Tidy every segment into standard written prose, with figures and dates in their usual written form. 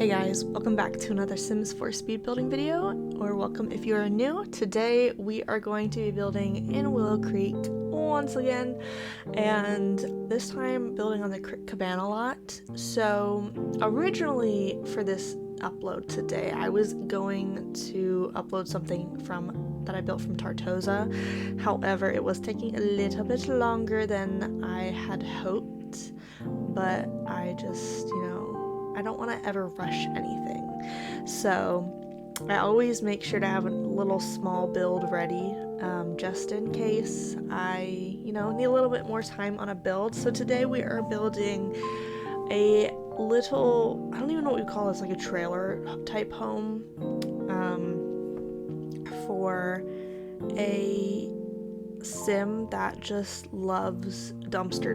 Hey guys, welcome back to another Sims 4 speed building video, or welcome if you are new. Today we are going to be building in Willow Creek once again, and this time building on the Crick Cabana lot. So originally for this upload today, I was going to upload something that I built from Tartosa. However, it was taking a little bit longer than I had hoped, but I just, I don't want to ever rush anything. So I always make sure to have a little small build ready, just in case I, need a little bit more time on a build. So today we are building a little, I don't even know what we call this, like a trailer type home, for a sim that just loves dumpster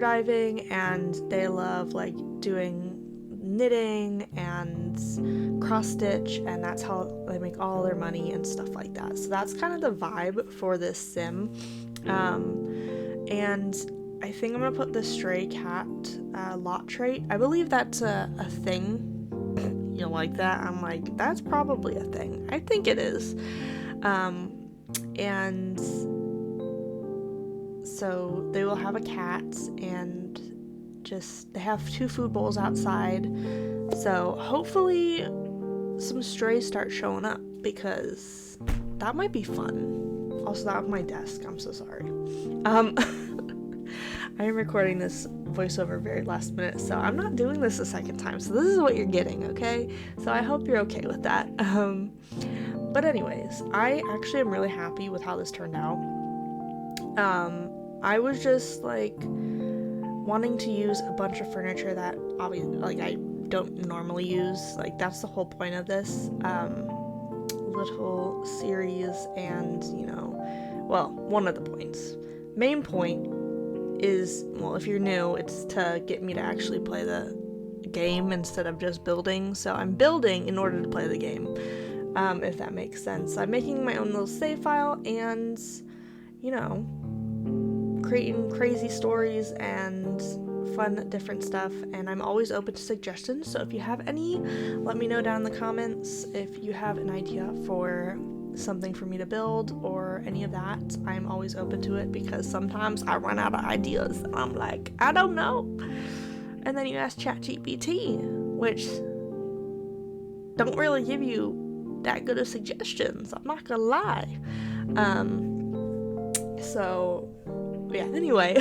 diving, and they love like doing knitting and cross stitch, and that's how they make all their money and stuff like that. So that's kind of the vibe for this sim. And I think I'm gonna put the stray cat lot trait. I believe that's a thing. You like that? I'm like, that's probably a thing. I think it is. And so they will have a cat, and they have 2 food bowls outside. So hopefully some strays start showing up, because that might be fun. Also, that was my desk. I'm so sorry. I am recording this voiceover very last minute, so I'm not doing this a second time. So this is what you're getting, okay? So I hope you're okay with that. But anyways, I actually am really happy with how this turned out. I was just like wanting to use a bunch of furniture that obviously like I don't normally use. Like that's the whole point of this little series, and one of the points. Main point is, well, if you're new, it's to get me to actually play the game instead of just building. So I'm building in order to play the game, if that makes sense. I'm making my own little save file and, creating crazy stories and fun different stuff, and I'm always open to suggestions. So if you have any, let me know down in the comments. If you have an idea for something for me to build or any of that, I'm always open to it, because sometimes I run out of ideas and I'm like, I don't know. And then you ask ChatGPT, which don't really give you that good of suggestions, I'm not gonna lie. So yeah, anyway,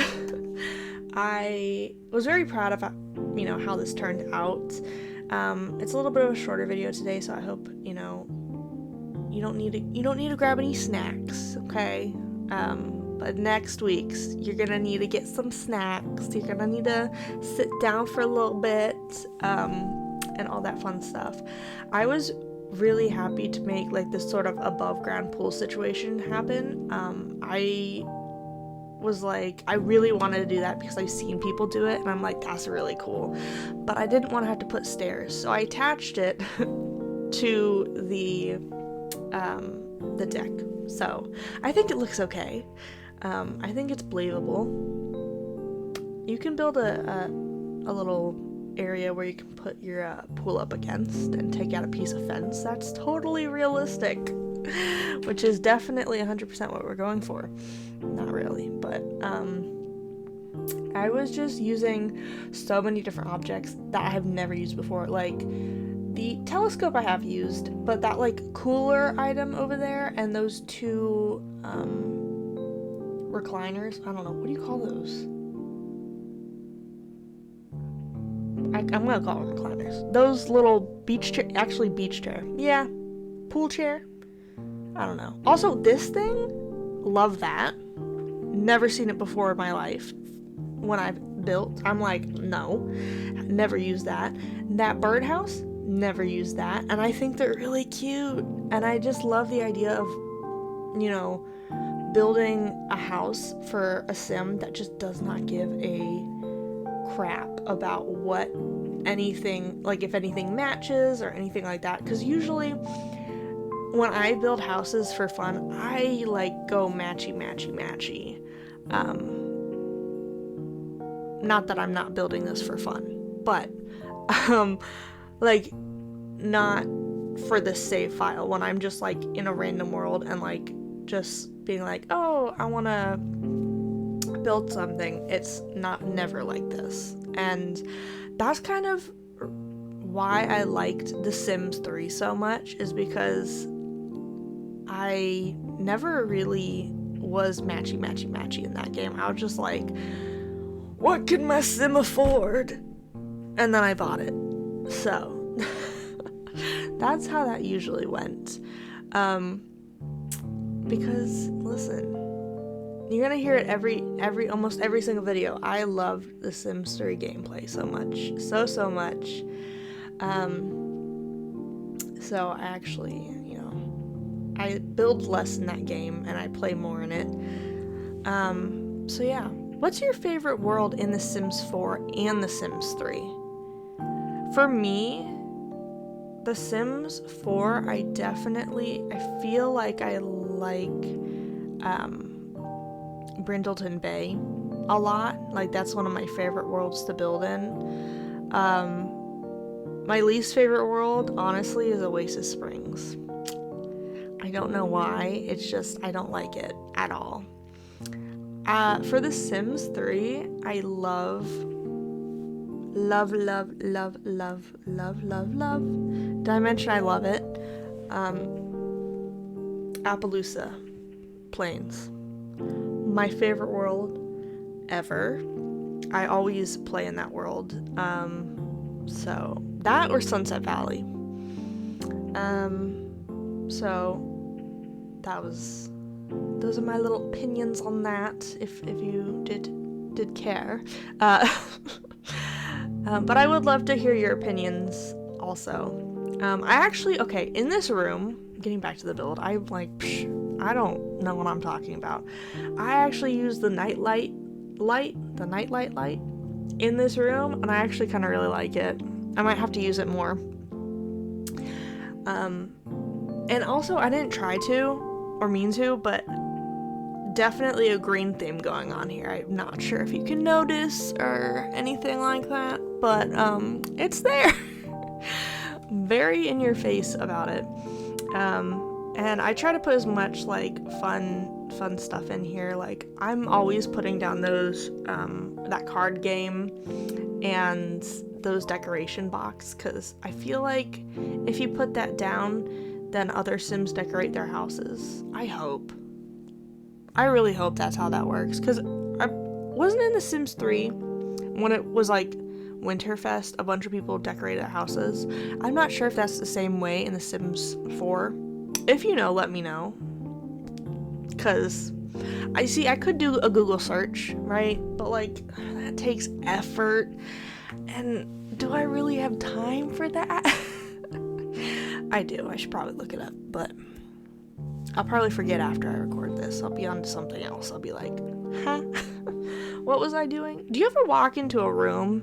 I was very proud of how this turned out. It's a little bit of a shorter video today, so I hope you don't need to grab any snacks, okay? But next week's you're gonna need to get some snacks. You're gonna need to sit down for a little bit, and all that fun stuff. I was really happy to make like this sort of above ground pool situation happen. I really wanted to do that because I've seen people do it, and I'm like, that's really cool. But I didn't want to have to put stairs, so I attached it to the deck. So I think it looks okay. I think it's believable. You can build a little area where you can put your pool up against and take out a piece of fence. That's totally realistic, which is definitely 100% what we're going for. Not really, but I was just using so many different objects that I have never used before. Like the telescope I have used, but that like cooler item over there, and those 2 recliners, I don't know, what do you call those? I'm gonna call them recliners. Those little beach chair, yeah, pool chair, I don't know. Also, this thing, love that. Never seen it before in my life. When I've built, I'm like, no, never used that. That birdhouse, never used that, and I think they're really cute. And I just love the idea of, building a house for a sim that just does not give a crap about what anything, like if anything matches or anything like that. Because usually when I build houses for fun, I like go matchy. Not that I'm not building this for fun, but Like, not for the save file, when I'm just like in a random world and like just being like, oh, I want to build something. It's never like this. And that's kind of why I liked The Sims 3 so much, is because I never really was matchy in that game. I was just like, what can my sim afford? And then I bought it. So that's how that usually went. Because listen, you're gonna hear it almost every single video. I love the Sims 3 gameplay so much. So much. So I actually, I build less in that game and I play more in it. So yeah. What's your favorite world in The Sims 4 and The Sims 3? For me, The Sims 4, I feel like I like Brindleton Bay a lot. Like, that's one of my favorite worlds to build in. My least favorite world, honestly, is Oasis Springs. I don't know why, it's just, I don't like it at all. For The Sims 3, I love Dimension, I love it. Appaloosa Plains, my favorite world ever. I always play in that world. So that or Sunset Valley. So those are my little opinions on that, if you did care. But I would love to hear your opinions also. In this room, getting back to the build, I don't know what I'm talking about. I actually use the nightlight light in this room, and I actually kind of really like it. I might have to use it more. And also, I didn't try to or mean to, but definitely a green theme going on here. I'm not sure if you can notice or anything like that, but it's there. Very in your face about it. And I try to put as much like fun stuff in here. Like, I'm always putting down those that card game and those decoration box, because I feel like if you put that down, then other Sims decorate their houses. I really hope that's how that works, because I wasn't in The Sims 3 when it was like Winterfest, a bunch of people decorated their houses. I'm not sure if that's the same way in The Sims 4. If you know, let me know, because I could do a Google search, right? But like, that takes effort, and do I really have time for that? I do. I should probably look it up, but I'll probably forget after I record this. I'll be on to something else. I'll be like, huh? What was I doing? Do you ever walk into a room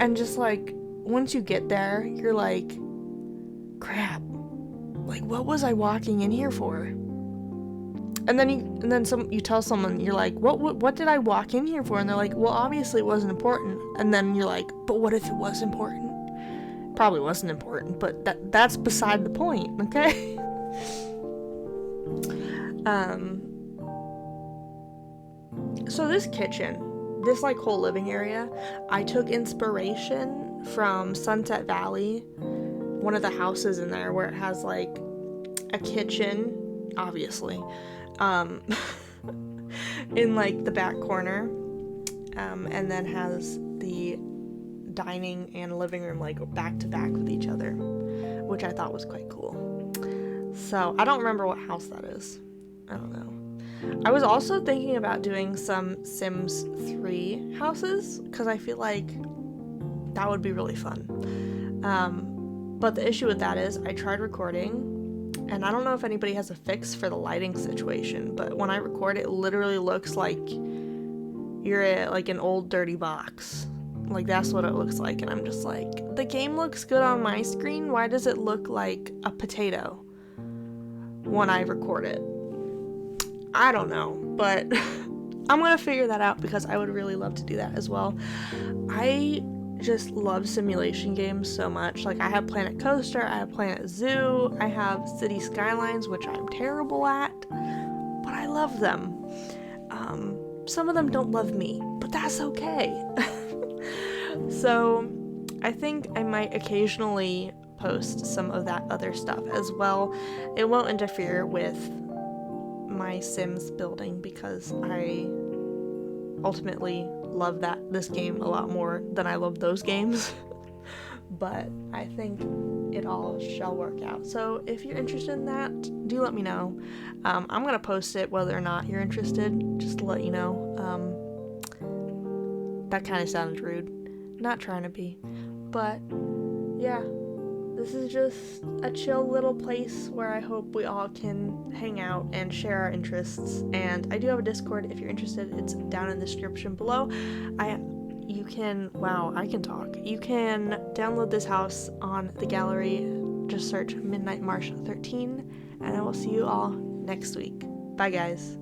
and just like, once you get there, you're like, crap, like, what was I walking in here for? And then you tell someone, you're like, what did I walk in here for? And they're like, well, obviously it wasn't important. And then you're like, but what if it was important? Probably wasn't important, but that's beside the point, okay? So this kitchen, this like whole living area, I took inspiration from Sunset Valley, one of the houses in there, where it has like a kitchen, obviously, in like the back corner, and then has the dining and living room like back to back with each other, which I thought was quite cool. So I don't remember what house that is. I don't know. I was also thinking about doing some Sims 3 houses, because I feel like that would be really fun. But the issue with that is I tried recording, and I don't know if anybody has a fix for the lighting situation, but when I record, it literally looks like you're at like an old dirty box. Like, that's what it looks like, and I'm just like, the game looks good on my screen, why does it look like a potato when I record it? I don't know, but I'm gonna figure that out, because I would really love to do that as well. I just love simulation games so much. Like, I have Planet Coaster, I have Planet Zoo, I have City Skylines, which I'm terrible at, but I love them. Some of them don't love me, but that's okay. So I think I might occasionally post some of that other stuff as well. It won't interfere with my Sims building because I ultimately love this game a lot more than I love those games. But I think it all shall work out. So if you're interested in that, do let me know. I'm gonna post it whether or not you're interested, just to let you know. That kind of sounded rude. Not trying to be. But yeah, this is just a chill little place where I hope we all can hang out and share our interests. And I do have a Discord if you're interested. It's down in the description below. You can talk. You can download this house on the gallery. Just search Midnight Marsh 13, and I will see you all next week. Bye, guys.